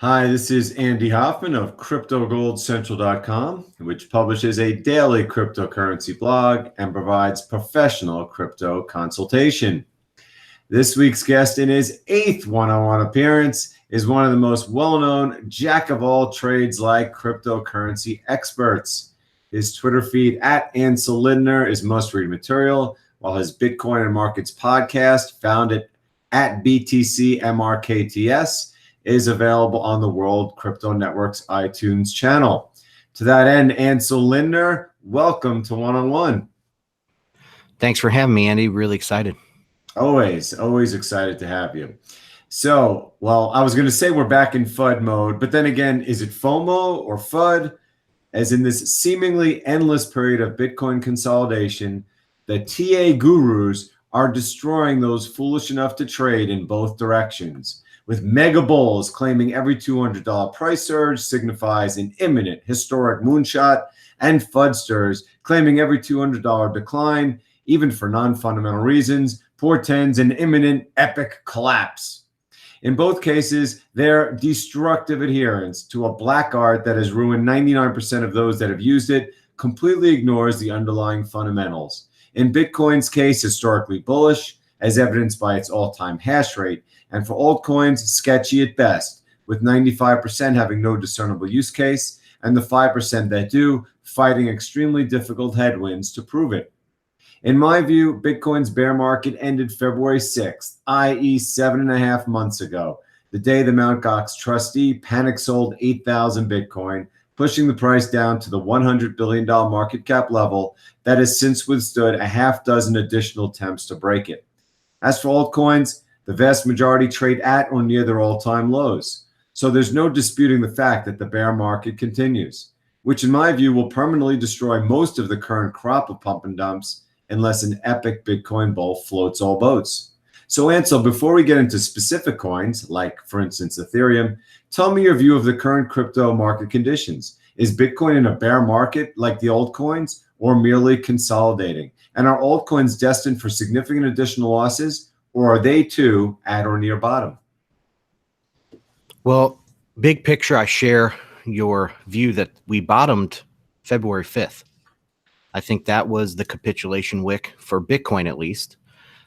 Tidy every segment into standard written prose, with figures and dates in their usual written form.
Hi, this is Andy Hoffman of CryptoGoldCentral.com, which publishes a daily cryptocurrency blog and provides professional crypto consultation. This week's guest in his 8th one-on-one appearance is one of the most well-known jack-of-all-trades-like cryptocurrency experts. His Twitter feed at Ansel Lindner is must-read material, while his Bitcoin and Markets podcast, found at BTCMRKTS, is available on the World Crypto Network's iTunes channel. To that end, Ansel Lindner, welcome to One-on-One. Thanks for having me, Andy. Really excited. Always excited to have you. So, well, I was going to say we're back in FUD mode, but then again, is it FOMO or FUD? As in this seemingly endless period of Bitcoin consolidation, the TA gurus are destroying those foolish enough to trade in both directions, with mega bulls claiming every $200 price surge signifies an imminent historic moonshot, and FUDsters claiming every $200 decline, even for non-fundamental reasons, portends an imminent epic collapse. In both cases, their destructive adherence to a black art that has ruined 99% of those that have used it completely ignores the underlying fundamentals. In Bitcoin's case, historically bullish, as evidenced by its all-time hash rate, and for altcoins, sketchy at best, with 95% having no discernible use case, and the 5% that do, fighting extremely difficult headwinds to prove it. In my view, Bitcoin's bear market ended February 6th, i.e. 7.5 months ago, the day the Mt. Gox trustee panic sold 8,000 Bitcoin, pushing the price down to the $100 billion market cap level that has since withstood a half dozen additional attempts to break it. As for altcoins, the vast majority trade at or near their all-time lows. So there's no disputing the fact that the bear market continues, which in my view will permanently destroy most of the current crop of pump and dumps unless an epic Bitcoin bull floats all boats. So Ansel, before we get into specific coins, like for instance Ethereum, tell me your view of the current crypto market conditions. Is Bitcoin in a bear market like the altcoins, or merely consolidating? And are altcoins destined for significant additional losses, or are they too at or near bottom? Well, big picture, I share your view that we bottomed February 5th. I think that was the capitulation wick for Bitcoin, at least.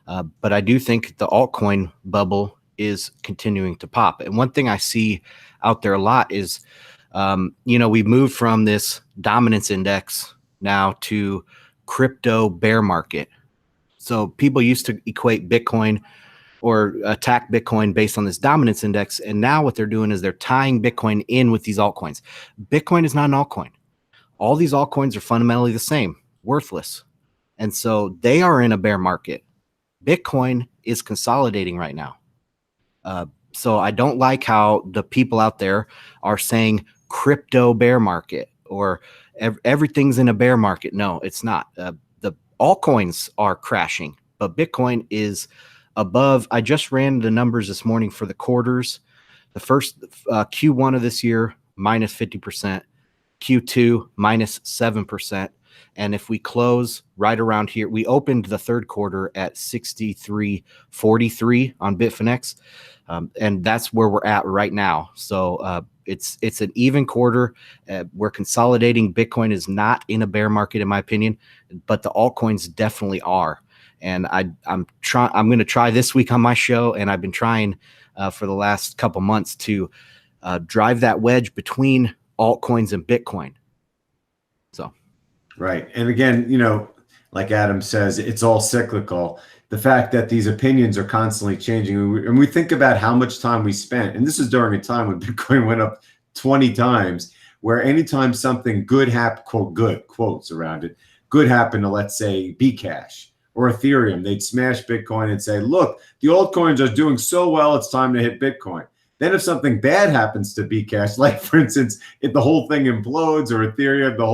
But I do think the altcoin bubble is continuing to pop. And one thing I see out there a lot is, we've moved from this dominance index now to crypto bear market. So people used to equate Bitcoin or attack Bitcoin based on this dominance index. And now what they're doing is they're tying Bitcoin in with these altcoins. Bitcoin is not an altcoin. All these altcoins are fundamentally the same, worthless. And so they are in a bear market. Bitcoin is consolidating right now. So I don't like how the people out there are saying crypto bear market or everything's in a bear market. No, it's not. The altcoins are crashing, but Bitcoin is above. I just ran the numbers this morning for the quarters. The first Q1 of this year, minus 50%, Q2, minus 7%. And if we close right around here, we opened the third quarter at 63.43 on Bitfinex. And that's where we're at right now. So it's an even quarter. We're consolidating. Bitcoin is not in a bear market, in my opinion, but the altcoins definitely are. And I'm going to try this week on my show, and I've been trying for the last couple months to drive that wedge between altcoins and Bitcoin. So, right. And again, like Adam says, it's all cyclical. The fact that these opinions are constantly changing, and we think about how much time we spent, and this is during a time when Bitcoin went up 20 times, where anytime something good happened, quote, good, quotes around it, good happened to, let's say, Bcash or Ethereum, they'd smash Bitcoin and say, look, the altcoins are doing so well, it's time to hit Bitcoin. Then if something bad happens to Bcash, like for instance, if the whole thing implodes, or Ethereum, the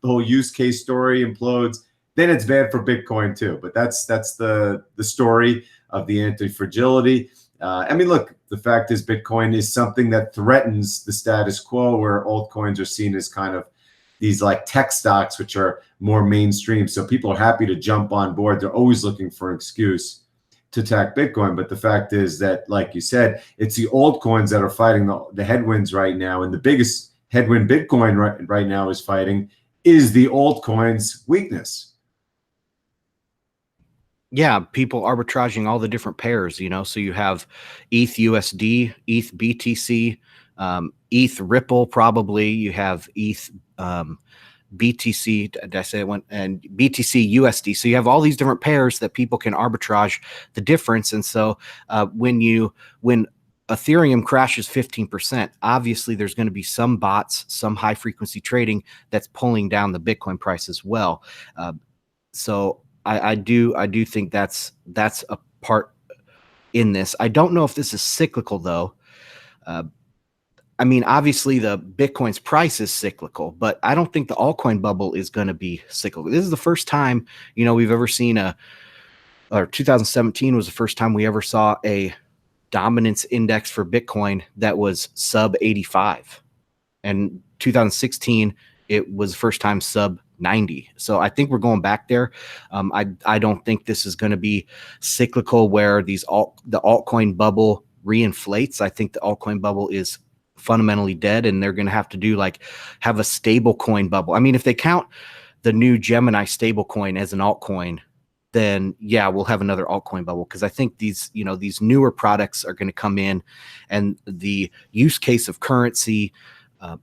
whole use case story implodes, then it's bad for Bitcoin too. But that's the story of the anti-fragility. Look, the fact is Bitcoin is something that threatens the status quo, where altcoins are seen as kind of these like tech stocks, which are more mainstream. So people are happy to jump on board. They're always looking for an excuse to attack Bitcoin. But the fact is that, like you said, it's the altcoins that are fighting the headwinds right now. And the biggest headwind Bitcoin right now is fighting is the altcoins weakness. Yeah, people arbitraging all the different pairs, so you have ETH USD, ETH BTC, ETH Ripple, probably. You have ETH BTC, did I say it went, and BTC USD. So you have all these different pairs that people can arbitrage the difference. And so when Ethereum crashes 15%, obviously there's going to be some bots, some high frequency trading that's pulling down the Bitcoin price as well. So I do think that's a part in this. I don't know if this is cyclical though. I mean, obviously the Bitcoin's price is cyclical, but I don't think the altcoin bubble is going to be cyclical. This is the first time, we've ever seen or 2017 was the first time we ever saw a dominance index for Bitcoin that was sub 85. And 2016, it was the first time sub 90. So I think we're going back there. I don't think this is going to be cyclical where the altcoin bubble reinflates. I think the altcoin bubble is fundamentally dead, and they're going to have to have a stable coin bubble. I mean, if they count the new Gemini stable coin as an altcoin, then yeah, we'll have another altcoin bubble. Cause I think these newer products are going to come in, and the use case of currency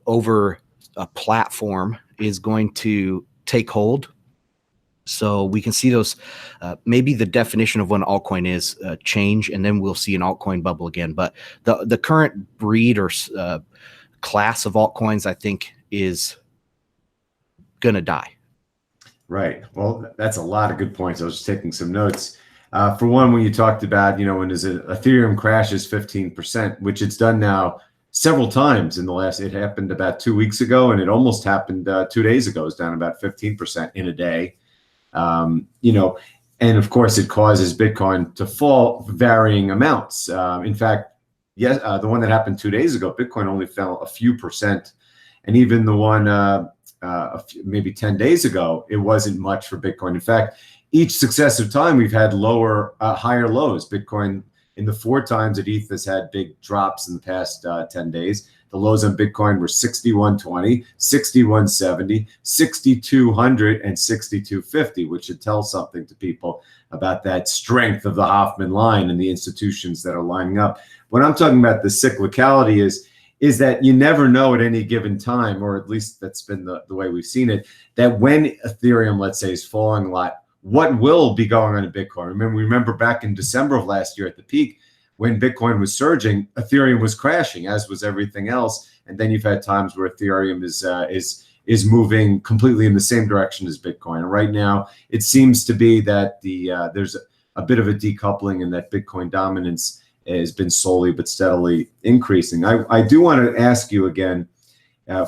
over a platform is going to take hold. So we can see those, maybe the definition of what an altcoin is change, and then we'll see an altcoin bubble again. But the current breed or class of altcoins, I think, is going to die. Right. Well, that's a lot of good points. I was just taking some notes. For one, when you talked about, when Ethereum crashes 15%, which it's done now several times it happened about 2 weeks ago, and it almost happened 2 days ago. It's down about 15% in a day. And of course it causes Bitcoin to fall varying amounts. In fact, yes, the one that happened 2 days ago, Bitcoin only fell a few percent. And even the one maybe 10 days ago, it wasn't much for Bitcoin. In fact, each successive time we've had higher lows. Bitcoin, in the 4 times that ETH has had big drops in the past 10 days, the lows on Bitcoin were 6120, 6170, 6200, and 6250, which should tell something to people about that strength of the Hoffman line and the institutions that are lining up. What I'm talking about, the cyclicality, is that you never know at any given time, or at least that's been the way we've seen it, that when Ethereum, let's say, is falling a lot, what will be going on in Bitcoin? Remember back in December of last year at the peak, when Bitcoin was surging, Ethereum was crashing, as was everything else. And then you've had times where Ethereum is moving completely in the same direction as Bitcoin. And right now, it seems to be that there's a bit of a decoupling, and that Bitcoin dominance has been slowly but steadily increasing. I do want to ask you again,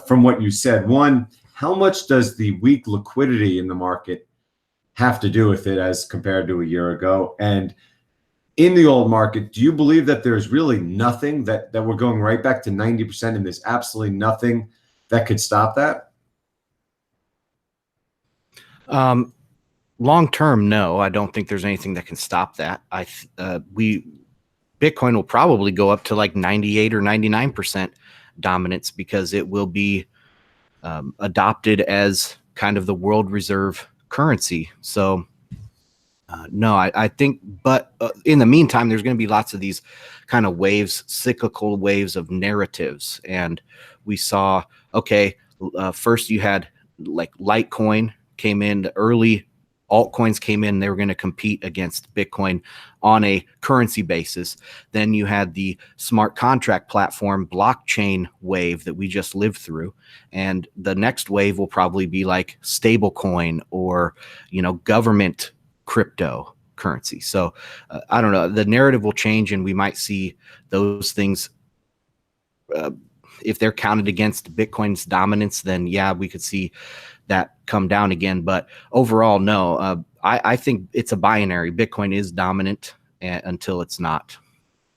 from what you said, one, how much does the weak liquidity in the market have to do with it as compared to a year ago? And in the old market, do you believe that there's really nothing that we're going right back to 90%, and there's absolutely nothing that could stop that? Long term, no, I don't think there's anything that can stop that. Bitcoin will probably go up to like 98 or 99% dominance, because it will be adopted as kind of the world reserve currency. So no, I think, but in the meantime, there's going to be lots of these kind of waves, cyclical waves of narratives. And we saw, first you had like Litecoin came in, the early altcoins came in, they were going to compete against Bitcoin on a currency basis. Then you had the smart contract platform blockchain wave that we just lived through. And the next wave will probably be like stablecoin or, government cryptocurrency. So I don't know, the narrative will change, and we might see those things. If they're counted against Bitcoin's dominance, then yeah, we could see that come down again. But overall, no, I think it's a binary. Bitcoin is dominant until it's not.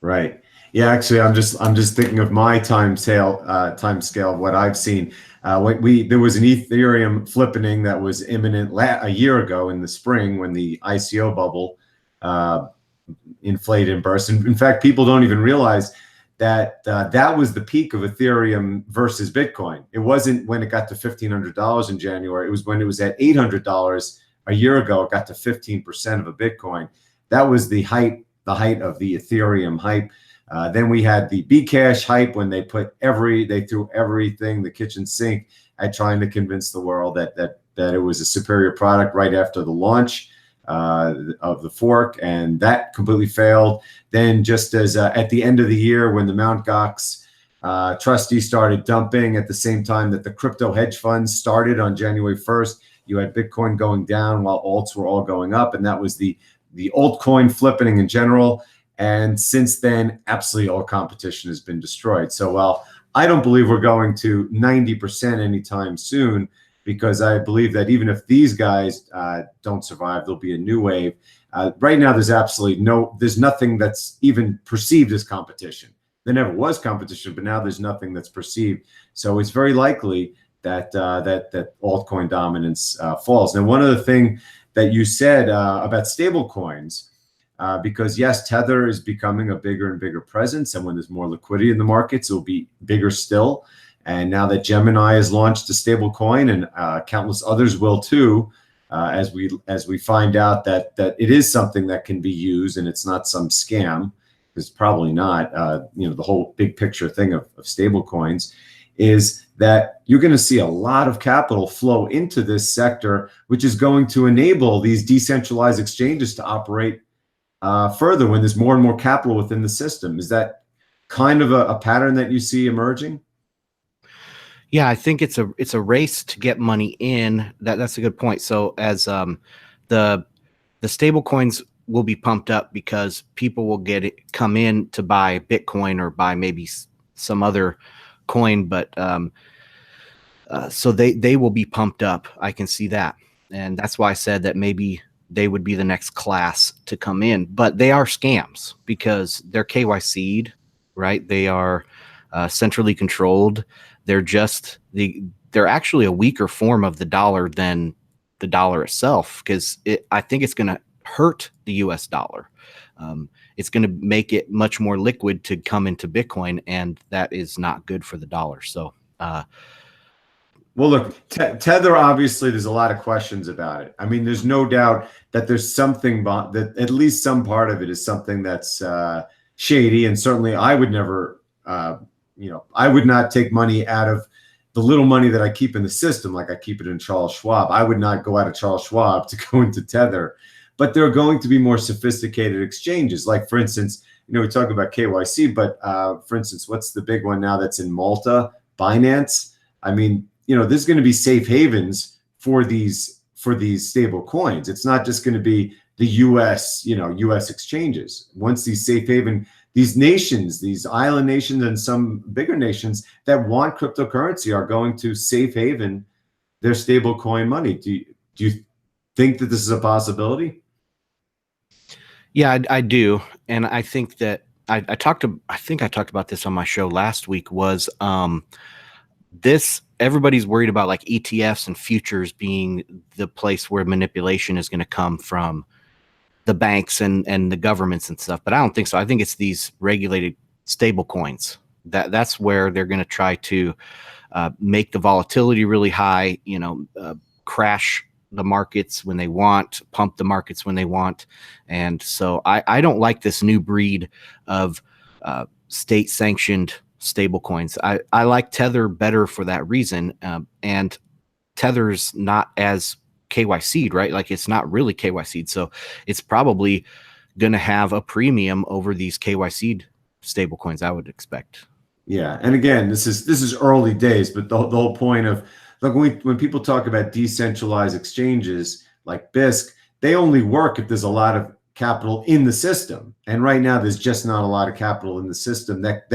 Right. Yeah, actually, I'm just thinking of my time scale of what I've seen. There was an Ethereum flippening that was imminent a year ago in the spring, when the ICO bubble inflate and burst. And in fact, people don't even realize that that was the peak of Ethereum versus Bitcoin. It wasn't when it got to $1,500 in January. It was when it was at $800 a year ago. It got to 15% of a Bitcoin. That was the height of the Ethereum hype. Then we had the Bcash hype when they threw everything, the kitchen sink, at trying to convince the world that it was a superior product right after the launch of the fork, and that completely failed. Then just as at the end of the year, when the Mt. Gox trustees started dumping at the same time that the crypto hedge funds started on January 1st, you had Bitcoin going down while alts were all going up, and that was the altcoin flipping in general. And since then, absolutely all competition has been destroyed. So while I don't believe we're going to 90% anytime soon, because I believe that even if these guys don't survive, there'll be a new wave. Right now, there's nothing that's even perceived as competition. There never was competition, but now there's nothing that's perceived. So it's very likely that that altcoin dominance falls. Now, one other thing that you said about stable coins, because yes, Tether is becoming a bigger and bigger presence, and when there's more liquidity in the markets, it will be bigger still. And now that Gemini has launched a stable coin, and countless others will too, as we find out that it is something that can be used and it's not some scam, it's probably not. The whole big picture thing of stable coins is that you're going to see a lot of capital flow into this sector, which is going to enable these decentralized exchanges to operate further when there's more and more capital within the system. Is that kind of a pattern that you see emerging? Yeah, I think it's a race to get money in. That's a good point. So as the stable coins will be pumped up because people will come in to buy Bitcoin or buy maybe some other coin, but so they will be pumped up. I can see that, and that's why I said that maybe they would be the next class to come in. But they are scams because they're KYC'd, right? They are centrally controlled. They're actually a weaker form of the dollar than the dollar itself, because I think it's going to hurt the US dollar. It's going to make it much more liquid to come into Bitcoin, and that is not good for the dollar. So, well, look, Tether, obviously, there's a lot of questions about it. I mean, there's no doubt that there's something that at least some part of it is something that's shady, and certainly I would never. I would not take money out of the little money that I keep in the system, like I keep it in Charles Schwab. I would not go out of Charles Schwab to go into Tether. But there are going to be more sophisticated exchanges. Like, for instance, we talk about KYC, but for instance, what's the big one now that's in Malta? Binance. I mean, there's going to be safe havens for these stable coins. It's not just going to be the U.S. exchanges. Once these safe haven, these nations, these island nations and some bigger nations that want cryptocurrency are going to safe haven their stable coin money. Do you think that this is a possibility? Yeah, I do. And I think that I talked about this on my show last week, was everybody's worried about like ETFs and futures being the place where manipulation is going to come from the banks and the governments and stuff. But I don't think so. I think it's these regulated stable coins. That's where they're going to try to make the volatility really high, crash the markets when they want, pump the markets when they want. And so I don't like this new breed of state sanctioned stable coins. I like Tether better for that reason. And Tether's not as KYC'd, right? Like, it's not really KYC'd. So it's probably going to have a premium over these KYC'd stable coins, I would expect. Yeah. And again, this is early days, but the whole point of, look, when people talk about decentralized exchanges like BISC, they only work if there's a lot of capital in the system. And right now, there's just not a lot of capital in the system that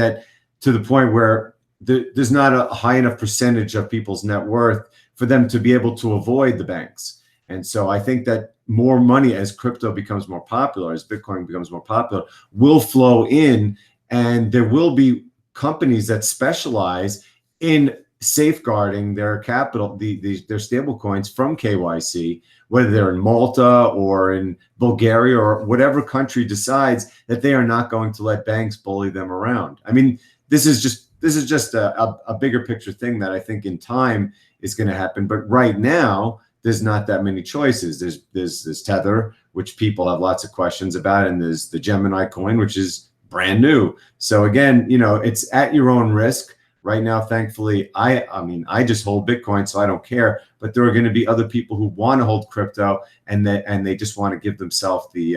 to the point where there's not a high enough percentage of people's net worth for them to be able to avoid the banks. And so I think that more money, as crypto becomes more popular, as Bitcoin becomes more popular, will flow in, and there will be companies that specialize in safeguarding their capital, their stable coins from KYC, whether they're in Malta or in Bulgaria or whatever country decides that they are not going to let banks bully them around. I mean, this is just a bigger picture thing that I think in time is going to happen. But right now, there's not that many choices. There's Tether, which people have lots of questions about, and there's the Gemini coin, which is brand new. So again, it's at your own risk. Right now, thankfully, I mean, I just hold Bitcoin, so I don't care. But there are going to be other people who want to hold crypto, and they just want to give themselves the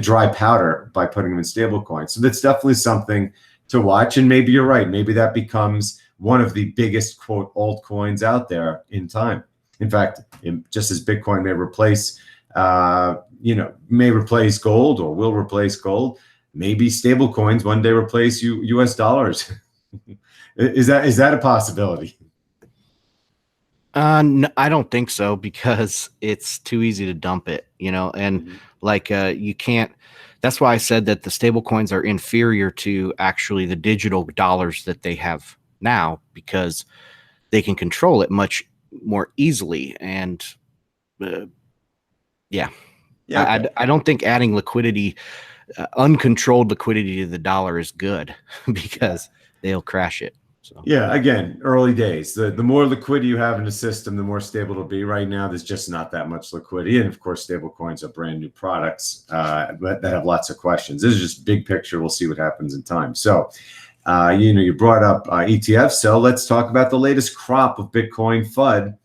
dry powder by putting them in stable coins. So that's definitely something to watch. And maybe you're right. Maybe that becomes one of the biggest quote altcoins out there in time. In fact, just as Bitcoin may replace gold or will replace gold, maybe stable coins one day replace US dollars. Is that a possibility? No, I don't think so, because it's too easy to dump it, and you can't. That's why I said that the stable coins are inferior to actually the digital dollars that they have now, because they can control it much more easily. And okay. I don't think adding liquidity, uncontrolled liquidity to the dollar is good, because they'll crash it. So yeah, again, early days. The more liquidity you have in the system, the more stable it'll be. Right now, there's just not that much liquidity, and of course, stable coins are brand new products that have lots of questions. This is just big picture. We'll see what happens in time. So, you brought up ETFs, so let's talk about the latest crop of Bitcoin FUD,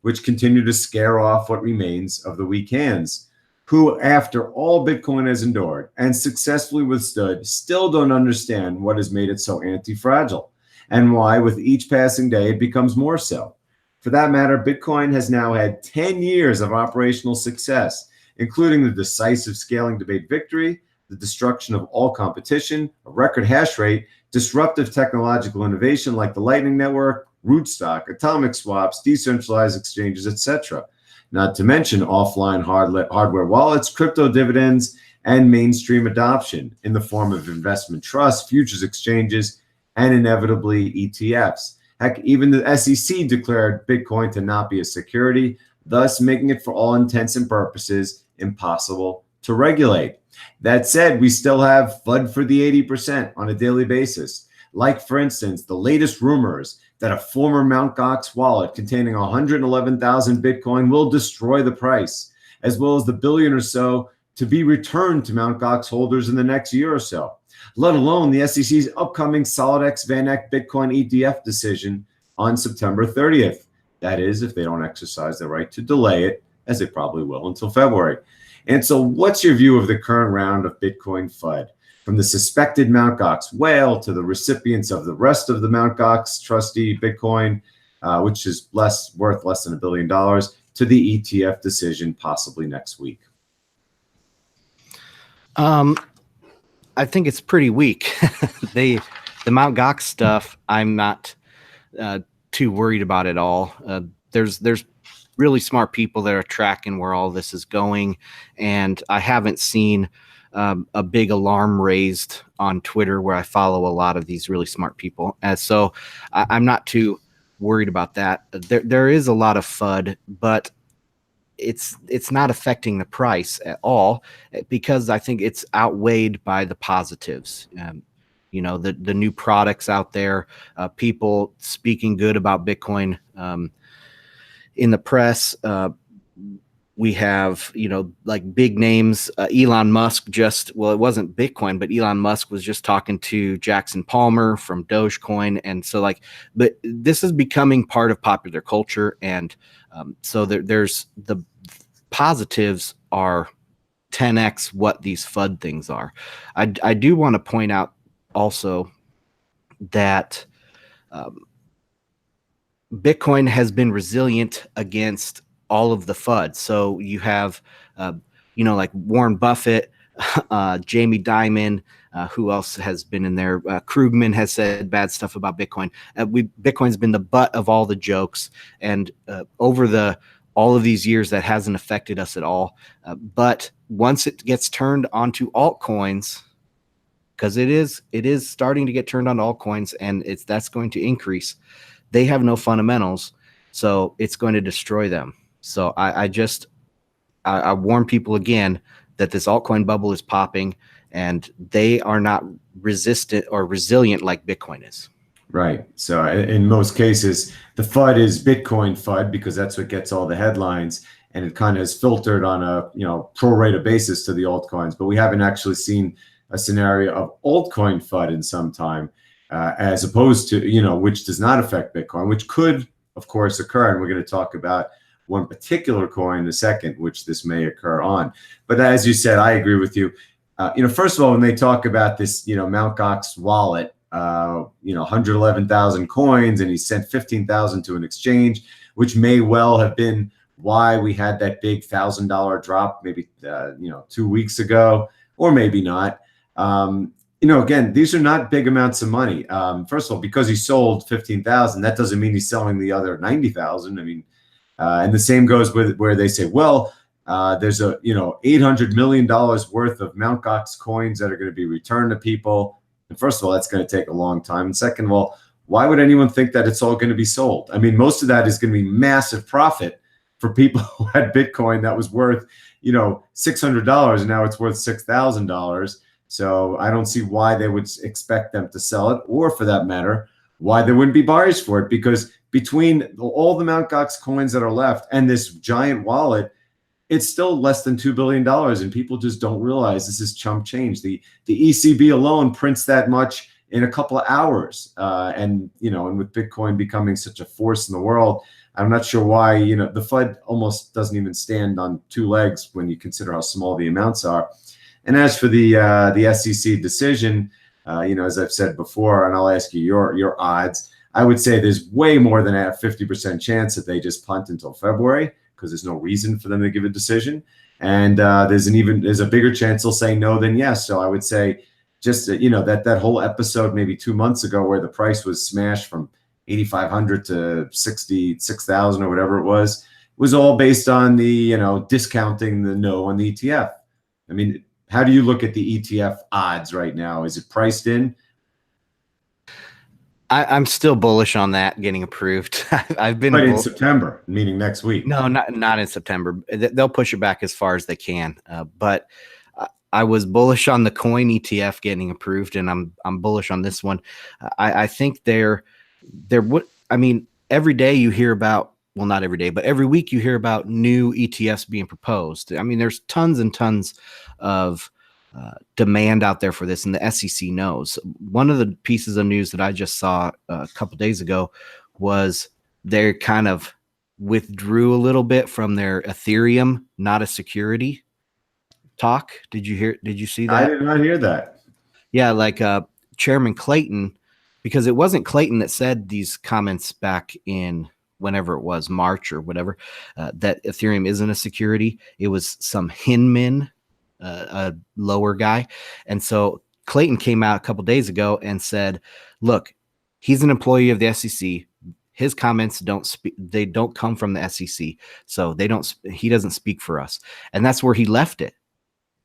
which continue to scare off what remains of the weak hands, who, after all Bitcoin has endured and successfully withstood, still don't understand what has made it so anti-fragile, and why with each passing day it becomes more so. For that matter, Bitcoin has now had 10 years of operational success, including the decisive scaling debate victory, the destruction of all competition, a record hash rate, disruptive technological innovation like the Lightning Network, Rootstock, atomic swaps, decentralized exchanges, etc. Not to mention offline hardware wallets, crypto dividends, and mainstream adoption in the form of investment trusts, futures exchanges, and inevitably ETFs. Heck, even the SEC declared Bitcoin to not be a security, thus making it for all intents and purposes impossible to regulate. That said, we still have FUD for the 80% on a daily basis. Like, for instance, the latest rumors that a former Mt. Gox wallet containing 111,000 Bitcoin will destroy the price, as well as the billion or so to be returned to Mt. Gox holders in the next year or so, let alone the SEC's upcoming SolidX Van Eck Bitcoin ETF decision on September 30th. That is, if they don't exercise the right to delay it, as they probably will, until February. And so what's your view of the current round of Bitcoin FUD? From the suspected Mt. Gox whale to the recipients of the rest of the Mt. Gox trustee Bitcoin, which is worth less than $1 billion, to the ETF decision possibly next week? I think it's pretty weak. The Mt. Gox stuff, I'm not too worried about at all. There's really smart people that are tracking where all this is going, and I haven't seen a big alarm raised on Twitter, where I follow a lot of these really smart people. So I'm not too worried about that. There is a lot of FUD, but it's not affecting the price at all, because I think it's outweighed by the positives. The new products out there, people speaking good about Bitcoin in the press. We have, like big names. Elon Musk it wasn't Bitcoin, but Elon Musk was just talking to Jackson Palmer from Dogecoin. And so but this is becoming part of popular culture. And so there's the positives are 10x what these FUD things are. I do want to point out also that Bitcoin has been resilient against all of the FUD. So you have, like Warren Buffett, Jamie Dimon, who else has been in there? Krugman has said bad stuff about Bitcoin. Bitcoin's been the butt of all the jokes, and over all of these years, that hasn't affected us at all. But once it gets turned onto altcoins, because it is starting to get turned on altcoins, and that's going to increase. They have no fundamentals, so it's going to destroy them. So I warn people again that this altcoin bubble is popping, and they are not resistant or resilient like Bitcoin is. Right. So in most cases, the FUD is Bitcoin FUD because that's what gets all the headlines, and it kind of is filtered on a pro rata basis to the altcoins. But we haven't actually seen a scenario of altcoin FUD in some time, as opposed to which does not affect Bitcoin, which could, of course, occur. And we're going to talk about one particular coin in a second, which this may occur on. But as you said, I agree with you. First of all, when they talk about this, Mt. Gox wallet. 111,000 coins, and he sent 15,000 to an exchange, which may well have been why we had that big $1,000 drop maybe 2 weeks ago, or maybe not. Again, these are not big amounts of money. First of all, because he sold 15,000, that doesn't mean he's selling the other 90,000. I mean, and the same goes with where they say, well, there's a $800 million worth of Mt. Gox coins that are going to be returned to people. And first of all, that's going to take a long time. And second of all, why would anyone think that it's all going to be sold? I mean, most of that is going to be massive profit for people who had Bitcoin that was worth, $600, and now it's worth $6,000. So I don't see why they would expect them to sell it, or for that matter, why there wouldn't be buyers for it. Because between all the Mt. Gox coins that are left and this giant wallet, it's still less than $2 billion, and people just don't realize this is chump change. The ECB alone prints that much in a couple of hours, and with Bitcoin becoming such a force in the world, I'm not sure why the FUD almost doesn't even stand on two legs when you consider how small the amounts are. And as for the SEC decision, as I've said before, and I'll ask you your odds, I would say there's way more than a 50% chance that they just punt until February, because there's no reason for them to give a decision. And there's a bigger chance they'll say no than yes. So I would say just, that whole episode maybe 2 months ago where the price was smashed from 8,500 to 66,000 or whatever it was all based on the, discounting the no on the ETF. I mean, how do you look at the ETF odds right now? Is it priced in? I'm still bullish on that getting approved. I've been, but in September, meaning next week. No, not in September. They'll push it back as far as they can. But I was bullish on the coin ETF getting approved, and I'm bullish on this one. I think there would. I mean, every day you hear about. Well, not every day, but every week you hear about new ETFs being proposed. I mean, there's tons and tons of demand out there for this, and the SEC knows. One of the pieces of news that I just saw a couple days ago was they kind of withdrew a little bit from their Ethereum not a security talk. Did you see that? I did not hear that. Yeah, like Chairman Clayton, because it wasn't Clayton that said these comments back in whenever it was, March or whatever, that Ethereum isn't a security. It was some Hinman, a lower guy. And so Clayton came out a couple days ago and said, look, he's an employee of the SEC. His comments they don't come from the SEC. So he doesn't speak for us. And that's where he left it.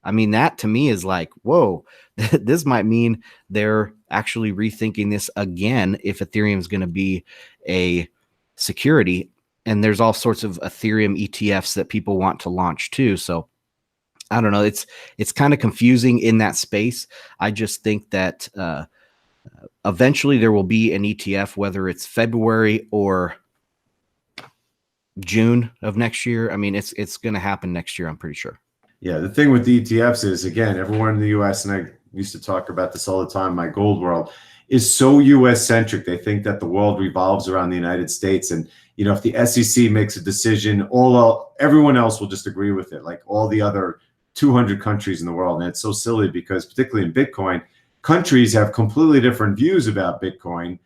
I mean, that to me is like, whoa, this might mean they're actually rethinking this again if Ethereum is going to be a security. And there's all sorts of Ethereum ETFs that people want to launch too. So I don't know. It's kind of confusing in that space. I just think that eventually there will be an ETF, whether it's February or June of next year. I mean, it's going to happen next year, I'm pretty sure. Yeah, the thing with the ETFs is, again, everyone in the U.S., and I used to talk about this all the time, my gold world, is so U.S.-centric. They think that the world revolves around the United States. And, if the SEC makes a decision, everyone else will just agree with it, like all the other 200 countries in the world. And it's so silly because particularly in Bitcoin, countries have completely different views about Bitcoin.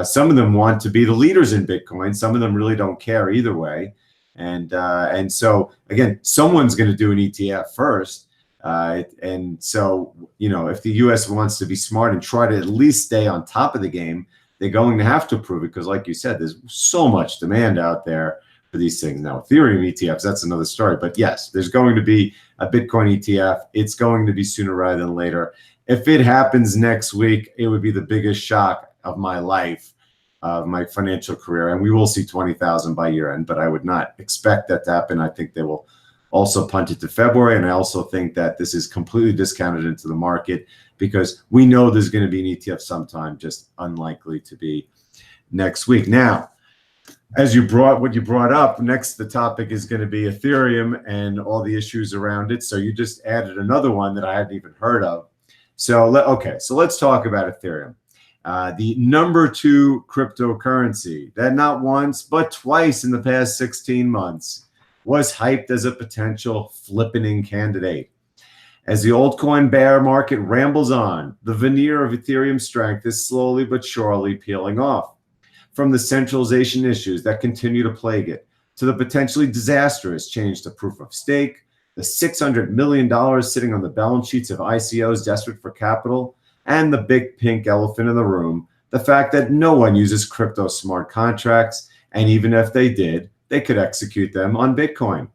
Some of them want to be the leaders in Bitcoin. Some of them really don't care either way. And so, again, someone's going to do an ETF first. And so, if the U.S. wants to be smart and try to at least stay on top of the game, they're going to have to prove it because, like you said, there's so much demand out there for these things. Now, Ethereum ETFs, that's another story. But yes, there's going to be a Bitcoin ETF. It's going to be sooner rather than later. if it happens next week, it would be the biggest shock of my life, of my financial career. And we will see 20,000 by year end, but I would not expect that to happen. I think they will also punt it to February. And I also think that this is completely discounted into the market because we know there's going to be an ETF sometime, just unlikely to be next week. Now, as you brought up, next the topic is going to be Ethereum and all the issues around it. So you just added another one that I hadn't even heard of. So let's talk about Ethereum, the number 2 cryptocurrency that not once but twice in the past 16 months was hyped as a potential flippening candidate. As the altcoin bear market rambles on, the veneer of Ethereum's strength is slowly but surely peeling off. From the centralization issues that continue to plague it, to the potentially disastrous change to proof of stake, the $600 million sitting on the balance sheets of ICOs desperate for capital, and the big pink elephant in the room, the fact that no one uses crypto smart contracts, and even if they did, they could execute them on Bitcoin.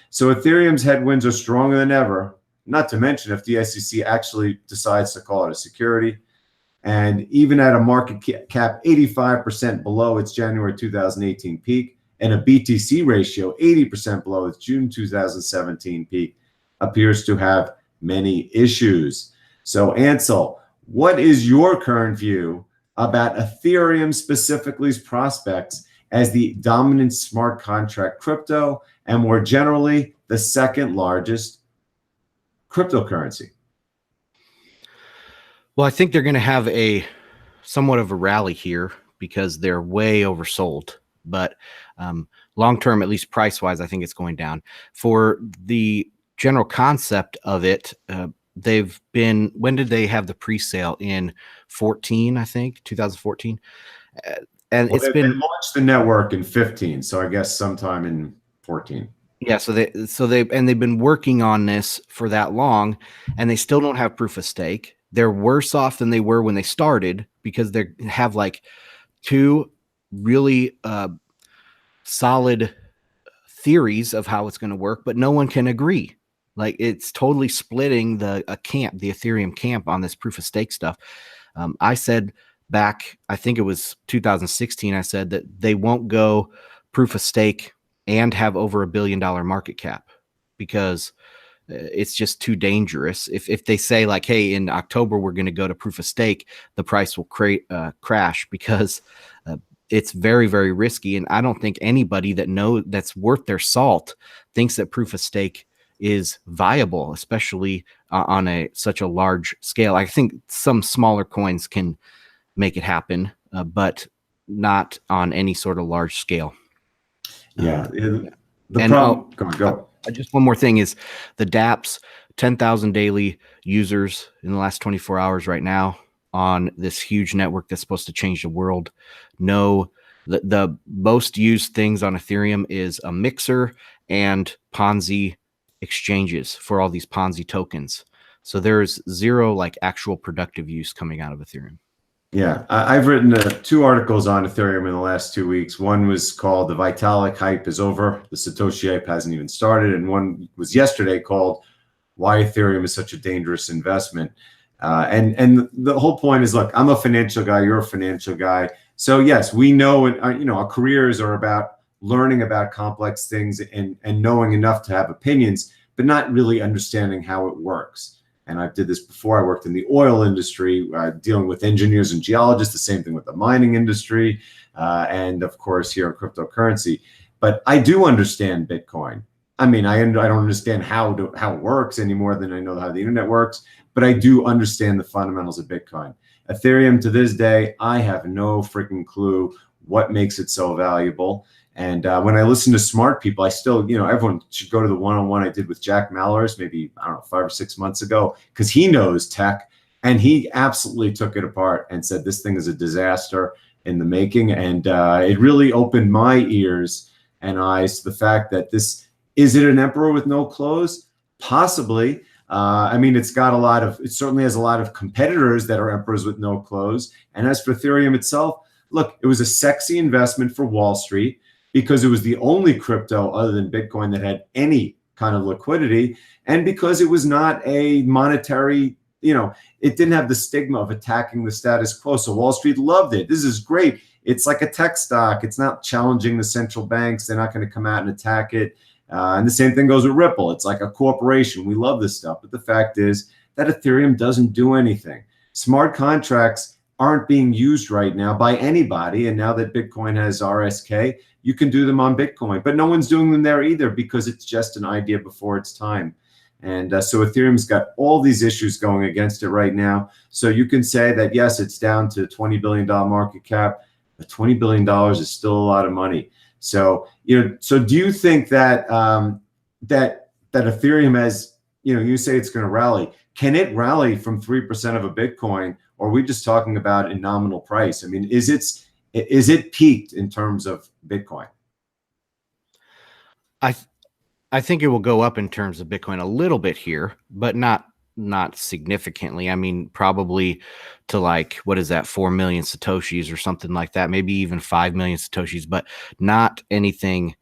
So Ethereum's headwinds are stronger than ever, not to mention if the SEC actually decides to call it a security. And even at a market cap 85% below its January 2018 peak and a BTC ratio 80% below its June 2017 peak, appears to have many issues. So Ansel, what is your current view about Ethereum specifically's prospects as the dominant smart contract crypto and more generally the second largest cryptocurrency? Well, I think they're going to have a somewhat of a rally here because they're way oversold. But long term, at least price wise, I think it's going down. For the general concept of it, they've been, when did they have the pre-sale? In 14, I think, 2014. And well, it's been, they launched the network in 15, so I guess sometime in 14. Yeah, they've been working on this for that long, and they still don't have proof of stake. They're worse off than they were when they started because they have like 2 really solid theories of how it's going to work, but no one can agree. Like it's totally splitting the Ethereum camp on this proof of stake stuff. I said back, I think it was 2016, I said that they won't go proof of stake and have over $1 billion market cap because it's just too dangerous. If they say like, hey, in October, we're going to go to proof of stake, the price will crash because it's very, very risky. And I don't think anybody that's worth their salt thinks that proof of stake is viable, especially on such a large scale. I think some smaller coins can make it happen, but not on any sort of large scale. Yeah. Go. Just one more thing is the dApps, 10,000 daily users in the last 24 hours right now on this huge network that's supposed to change the world. No, the most used things on Ethereum is a mixer and Ponzi exchanges for all these Ponzi tokens. So there's zero like actual productive use coming out of Ethereum. Yeah, I've written 2 articles on Ethereum in the last 2 weeks. One was called "The Vitalik Hype is Over." The Satoshi hype hasn't even started. And one was yesterday called "Why Ethereum is Such a Dangerous Investment." And the whole point is, look, I'm a financial guy. You're a financial guy. So yes, we know, and our careers are about learning about complex things and knowing enough to have opinions, but not really understanding how it works. And I did this before. I worked in the oil industry, dealing with engineers and geologists, the same thing with the mining industry, and of course here in cryptocurrency. But I do understand Bitcoin. I mean, I don't understand how it works any more than I know how the internet works, but I do understand the fundamentals of Bitcoin. Ethereum, to this day, I have no freaking clue what makes it so valuable. And when I listen to smart people, I still, everyone should go to the one-on-one I did with Jack Mallers, maybe, I don't know, 5 or 6 months ago, because he knows tech and he absolutely took it apart and said, this thing is a disaster in the making. And it really opened my ears and eyes to the fact that is it an emperor with no clothes? Possibly. I mean, it certainly has a lot of competitors that are emperors with no clothes. And as for Ethereum itself, look, it was a sexy investment for Wall Street, because it was the only crypto other than Bitcoin that had any kind of liquidity, and because it was not a monetary it didn't have the stigma of attacking the status quo. So Wall Street loved it. This is great. It's like a tech stock. It's not challenging the central banks. They're not going to come out and attack it. And the same thing goes with Ripple. It's like a corporation. We love this stuff. But the fact is that Ethereum doesn't do anything. Smart contracts aren't being used right now by anybody. And now that Bitcoin has RSK, you can do them on Bitcoin. But no one's doing them there either because it's just an idea before its time. And so Ethereum's got all these issues going against it right now. So you can say that, yes, it's down to $20 billion market cap, but $20 billion is still a lot of money. So, so do you think that that Ethereum has, you say it's going to rally? Can it rally from 3% of a Bitcoin, or are we just talking about a nominal price? I mean, is it peaked in terms of Bitcoin? I think it will go up in terms of Bitcoin a little bit here, but not significantly. I mean, probably to like, what is that, 4 million Satoshis or something like that, maybe even 5 million Satoshis, but not anything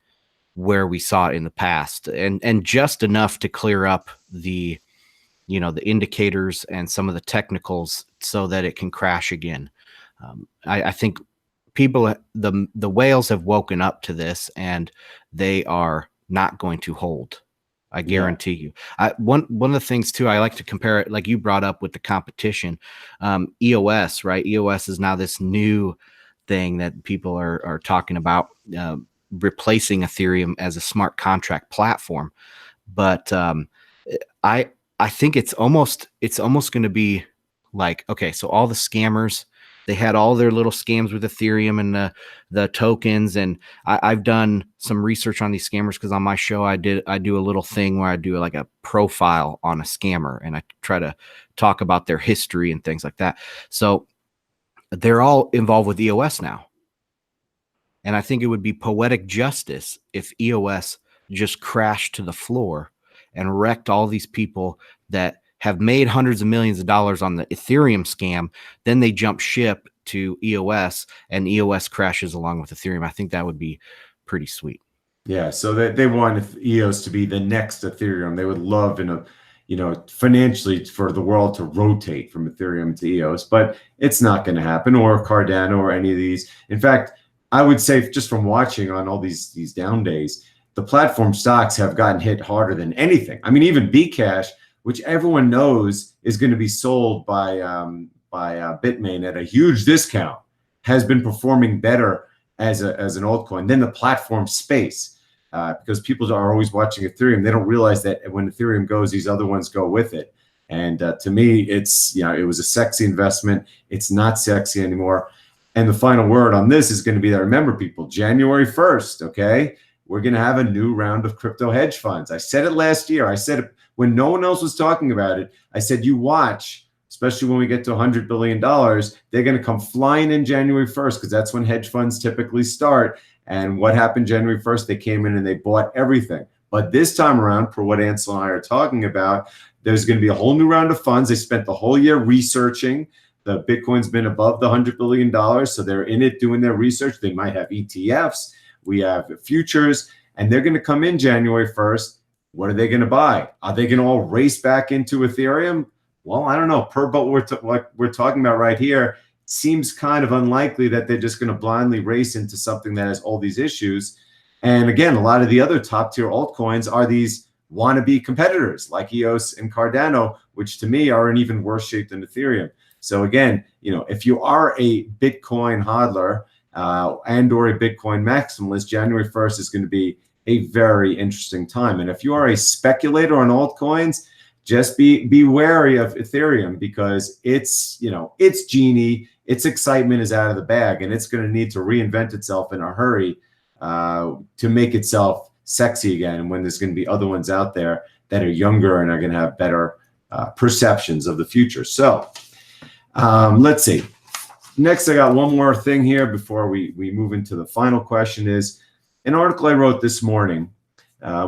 where we saw it in the past, and just enough to clear up the the indicators and some of the technicals so that it can crash again. I think people, the whales have woken up to this, and they are not going to hold. I guarantee you. One of the things too, I like to compare it, like you brought up with the competition, EOS, right? EOS is now this new thing that people are talking about, replacing Ethereum as a smart contract platform. But I think it's almost going to be like, okay, so all the scammers, they had all their little scams with Ethereum and the tokens. And I've done some research on these scammers because on my show, I do a little thing where I do like a profile on a scammer, and I try to talk about their history and things like that. So they're all involved with EOS now. And I think it would be poetic justice if EOS just crashed to the floor and wrecked all these people that have made hundreds of millions of dollars on the Ethereum scam. Then they jump ship to EOS, and EOS crashes along with Ethereum. I think that would be pretty sweet. Yeah, so they want EOS to be the next Ethereum. They would love, financially for the world to rotate from Ethereum to EOS, but it's not going to happen, or Cardano or any of these. In fact, I would say just from watching on all these down days, the platform stocks have gotten hit harder than anything. I mean, even Bcash, which everyone knows is going to be sold by Bitmain at a huge discount, has been performing better as an altcoin than the platform space, because people are always watching Ethereum. They don't realize that when Ethereum goes, these other ones go with it. And to me, it's it was a sexy investment. It's not sexy anymore. And the final word on this is going to be that, remember, people, January 1st, okay, we're going to have a new round of crypto hedge funds. I said it last year. I said it when no one else was talking about it. I said, you watch, especially when we get to $100 billion, they're going to come flying in January 1st, because that's when hedge funds typically start. And what happened January 1st? They came in and they bought everything. But this time around, per what Ansel and I are talking about, there's going to be a whole new round of funds. They spent the whole year researching. The Bitcoin's been above the $100 billion, so they're in it doing their research. They might have ETFs. We have futures, and they're going to come in January 1st. What are they going to buy? Are they going to all race back into Ethereum? Well, I don't know. Per what we're talking about right here, it seems kind of unlikely that they're just going to blindly race into something that has all these issues. And again, a lot of the other top tier altcoins are these wannabe competitors like EOS and Cardano, which to me are in even worse shape than Ethereum. So again, if you are a Bitcoin hodler and or a Bitcoin maximalist, January 1st is going to be a very interesting time. And if you are a speculator on altcoins, just be wary of Ethereum, because it's genie, its excitement is out of the bag, and it's going to need to reinvent itself in a hurry to make itself sexy again, when there's going to be other ones out there that are younger and are going to have better perceptions of the future. So let's see. Next, I got one more thing here before we move into the final question. Is an article I wrote this morning,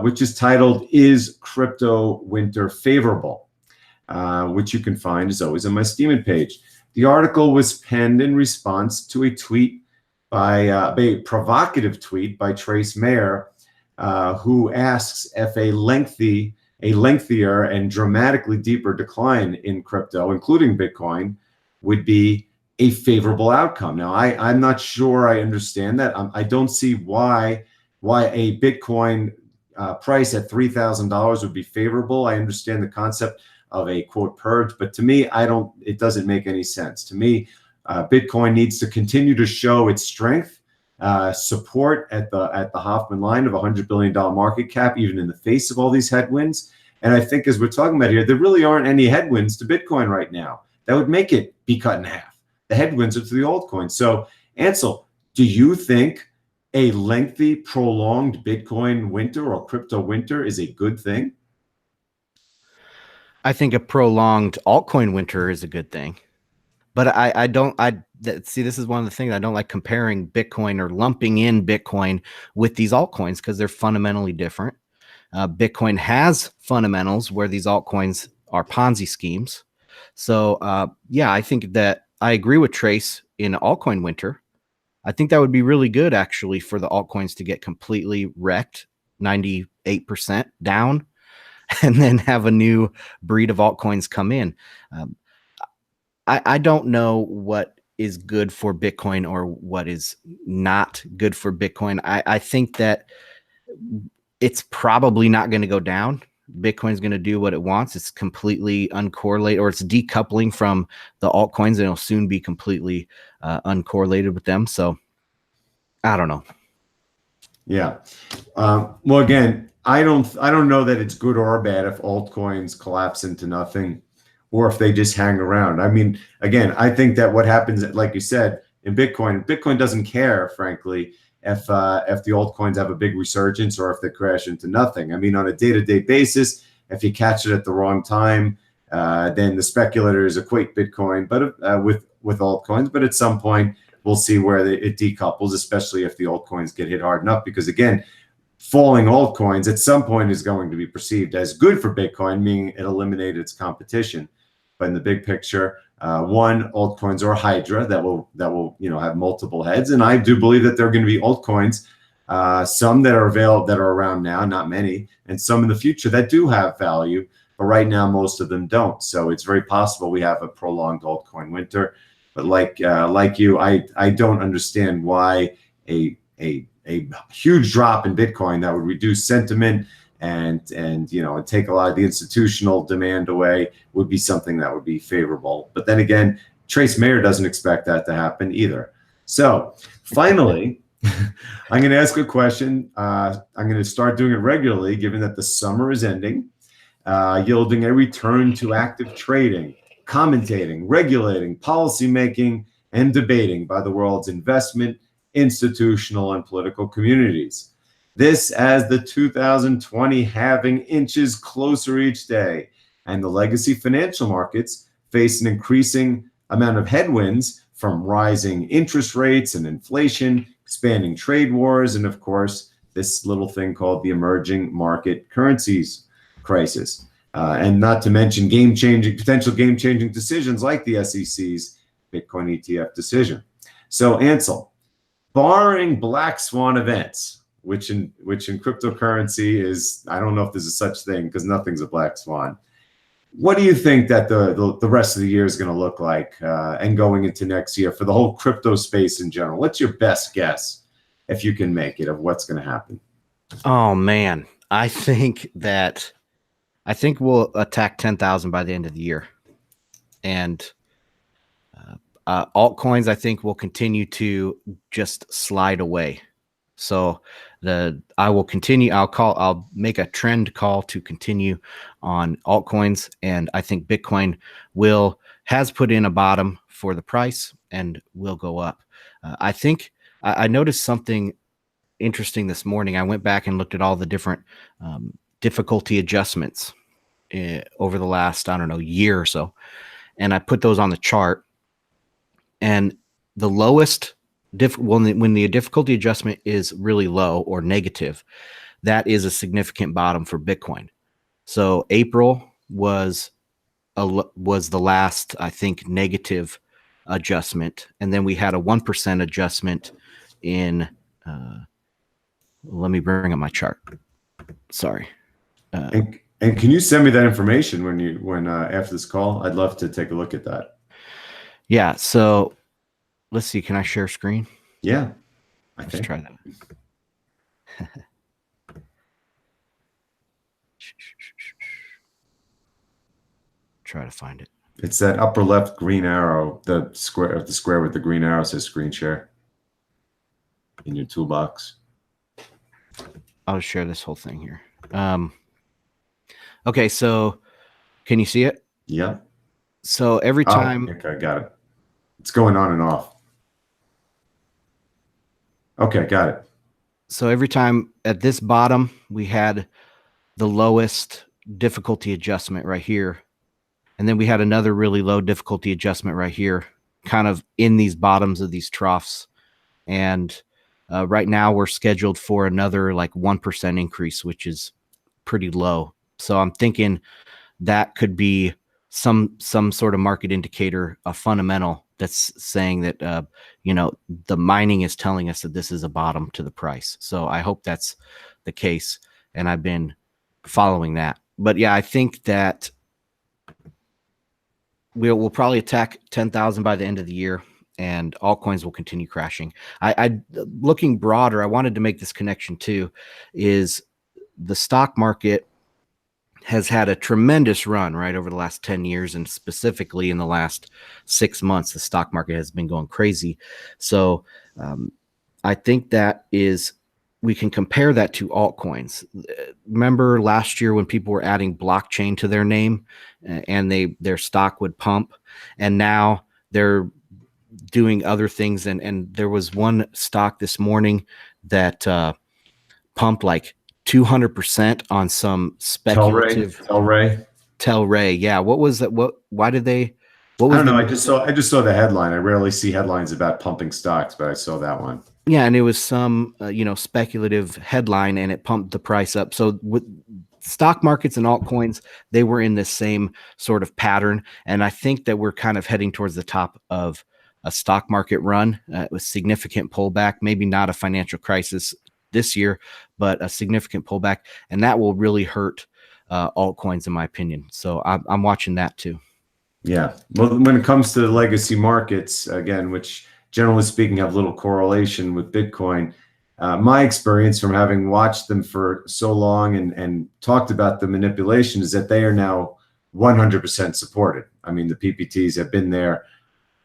which is titled, "Is Crypto Winter Favorable?" Which you can find, as always, on my Steemit page. The article was penned in response to a tweet by a provocative tweet by Trace Mayer, who asks if a lengthy a lengthier and dramatically deeper decline in crypto, including Bitcoin, would be a favorable outcome. Now, I'm not sure I understand that. I don't see why a Bitcoin price at $3,000 would be favorable. I understand the concept of a quote purge, but to me, it doesn't make any sense. To me, Bitcoin needs to continue to show its strength, support at the Hoffman line of $100 billion market cap, even in the face of all these headwinds. And I think as we're talking about here, there really aren't any headwinds to Bitcoin right now that would make it be cut in half. The headwinds are to the altcoins. So, Ansel, do you think a lengthy, prolonged Bitcoin winter or crypto winter is a good thing? I think a prolonged altcoin winter is a good thing. But see, this is one of the things I don't like, comparing Bitcoin or lumping in Bitcoin with these altcoins, because they're fundamentally different. Bitcoin has fundamentals where these altcoins are Ponzi schemes. So yeah, I think that I agree with Trace in altcoin winter. I think that would be really good, actually, for the altcoins to get completely wrecked, 98% down, and then have a new breed of altcoins come in. I don't know what is good for Bitcoin or what is not good for Bitcoin. I think that it's probably not going to go down. Bitcoin's going to do what it wants. It's completely uncorrelated, or it's decoupling from the altcoins, and it'll soon be completely uncorrelated with them. So I don't know. Yeah. Well, again, I don't know that it's good or bad if altcoins collapse into nothing, or if they just hang around. I mean, again, I think that what happens, like you said, in Bitcoin doesn't care, frankly, if the altcoins have a big resurgence or if they crash into nothing. I mean, on a day-to-day basis, if you catch it at the wrong time, then the speculators equate Bitcoin, but with altcoins. But at some point, we'll see where it decouples, especially if the altcoins get hit hard enough. Because again, falling altcoins at some point is going to be perceived as good for Bitcoin, meaning it eliminated its competition. But in the big picture, altcoins are a hydra that will have multiple heads, and I do believe that there are going to be altcoins, some that are around now, not many, and some in the future that do have value, but right now most of them don't. So it's very possible we have a prolonged altcoin winter. But like you, I don't understand why a huge drop in Bitcoin that would reduce sentiment and take a lot of the institutional demand away would be something that would be favorable. But then again, Trace Mayer doesn't expect that to happen either. So finally, I'm going to ask a question. I'm going to start doing it regularly, given that the summer is ending, yielding a return to active trading, commentating, regulating, policymaking, and debating by the world's investment, institutional, and political communities. This as the 2020 halving inches closer each day, and the legacy financial markets face an increasing amount of headwinds from rising interest rates and inflation, expanding trade wars, and of course, this little thing called the emerging market currencies crisis. And not to mention potential game-changing decisions like the SEC's Bitcoin ETF decision. So Ansel, barring black swan events, which in cryptocurrency is, I don't know if there's a such thing because nothing's a black swan. What do you think that the rest of the year is going to look like, and going into next year for the whole crypto space in general? What's your best guess, if you can make it, of what's going to happen? Oh man, I think we'll attack 10,000 by the end of the year, and altcoins I think will continue to just slide away. So I will continue. I'll make a trend call to continue on altcoins, and I think Bitcoin has put in a bottom for the price and will go up. I think I noticed something interesting this morning. I went back and looked at all the different difficulty adjustments over the last, I don't know, year or so, and I put those on the chart. And the lowest when the difficulty adjustment is really low or negative, that is a significant bottom for Bitcoin. So April was the last, I think, negative adjustment, and then we had a 1% adjustment in. Let me bring up my chart. Sorry. And And can you send me that information when after this call? I'd love to take a look at that. Yeah. So let's see. Can I share screen? Yeah. Let's try that. Try to find it. It's that upper left green arrow, the square with the green arrow says screen share in your toolbox. I'll share this whole thing here. Okay, so can you see it? Yeah. So every time. Okay, I got it. It's going on and off. Okay, got it. So every time at this bottom, we had the lowest difficulty adjustment right here. And then we had another really low difficulty adjustment right here, kind of in these bottoms of these troughs. And right now we're scheduled for another like 1% increase, which is pretty low. So I'm thinking that could be some sort of market indicator, a fundamental that's saying that, you know, the mining is telling us that this is a bottom to the price. So I hope that's the case. And I've been following that. But yeah, I think that we'll probably attack 10,000 by the end of the year, and altcoins will continue crashing. I looking broader, I wanted to make this connection too, is the stock market has had a tremendous run right over the last 10 years, and specifically in the last 6 months, the stock market has been going crazy. So I think that is, we can compare that to altcoins. Remember last year when people were adding blockchain to their name and their stock would pump, and now they're doing other things. And there was one stock this morning that pumped like 200% on some speculative Telray. Yeah. What was that? Why did they? What was I don't know. I just saw the headline. I rarely see headlines about pumping stocks, but I saw that one. Yeah, and it was some speculative headline, and it pumped the price up. So with stock markets and altcoins, they were in this same sort of pattern, and I think that we're kind of heading towards the top of a stock market run with significant pullback. Maybe not a financial crisis this year, but a significant pullback, and that will really hurt altcoins, in my opinion. So I'm watching that too. Yeah. Well, when it comes to the legacy markets, again, which generally speaking have little correlation with Bitcoin, my experience from having watched them for so long and talked about the manipulation is that they are now 100% supported. I mean, the PPTs have been there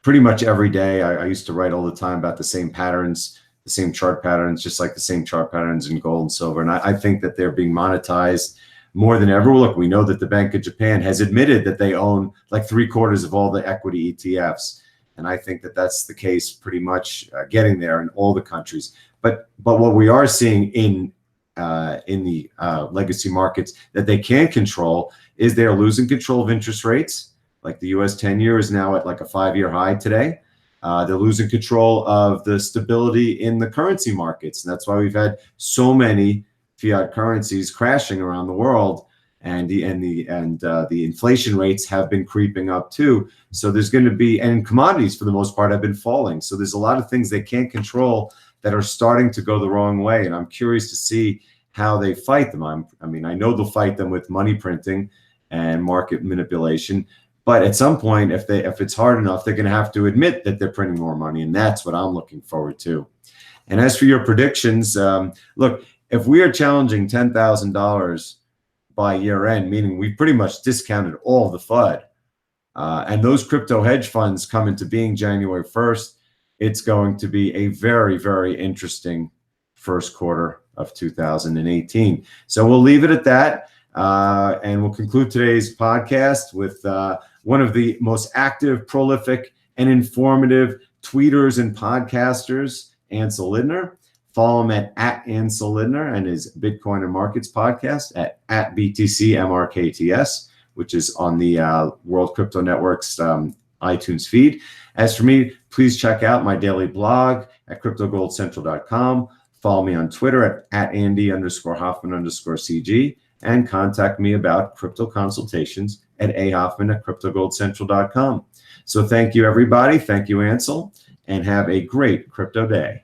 pretty much every day. I used to write all the time about the same patterns, the same chart patterns, just like the same chart patterns in gold and silver. And I think that they're being monetized more than ever. Look, we know that the Bank of Japan has admitted that they own like 3/4 of all the equity ETFs. And I think that that's the case pretty much getting there in all the countries. But what we are seeing in the legacy markets that they can control is they're losing control of interest rates. Like the US 10-year is now at like a 5-year high today. They're losing control of the stability in the currency markets. And that's why we've had so many fiat currencies crashing around the world, and the inflation rates have been creeping up too. So there's going to be, and commodities for the most part have been falling. So there's a lot of things they can't control that are starting to go the wrong way. And I'm curious to see how they fight them. I mean, I know they'll fight them with money printing and market manipulation, but at some point, if it's hard enough, they're going to have to admit that they're printing more money. And that's what I'm looking forward to. And as for your predictions, look, if we are challenging $10,000 by year end, meaning we pretty much discounted all the FUD, and those crypto hedge funds come into being January 1st, it's going to be a very, very interesting first quarter of 2018. So we'll leave it at that, and we'll conclude today's podcast with one of the most active, prolific, and informative tweeters and podcasters, Ansel Lindner. Follow him at Ansel Lindner and his Bitcoin and Markets podcast at BTCMRKTS, which is on the World Crypto Network's iTunes feed. As for me, please check out my daily blog at CryptoGoldCentral.com. Follow me on Twitter at Andy_Hoffman_CG, and contact me about crypto consultations at ahoffman@CryptoGoldCentral.com. So thank you, everybody. Thank you, Ansel, and have a great crypto day.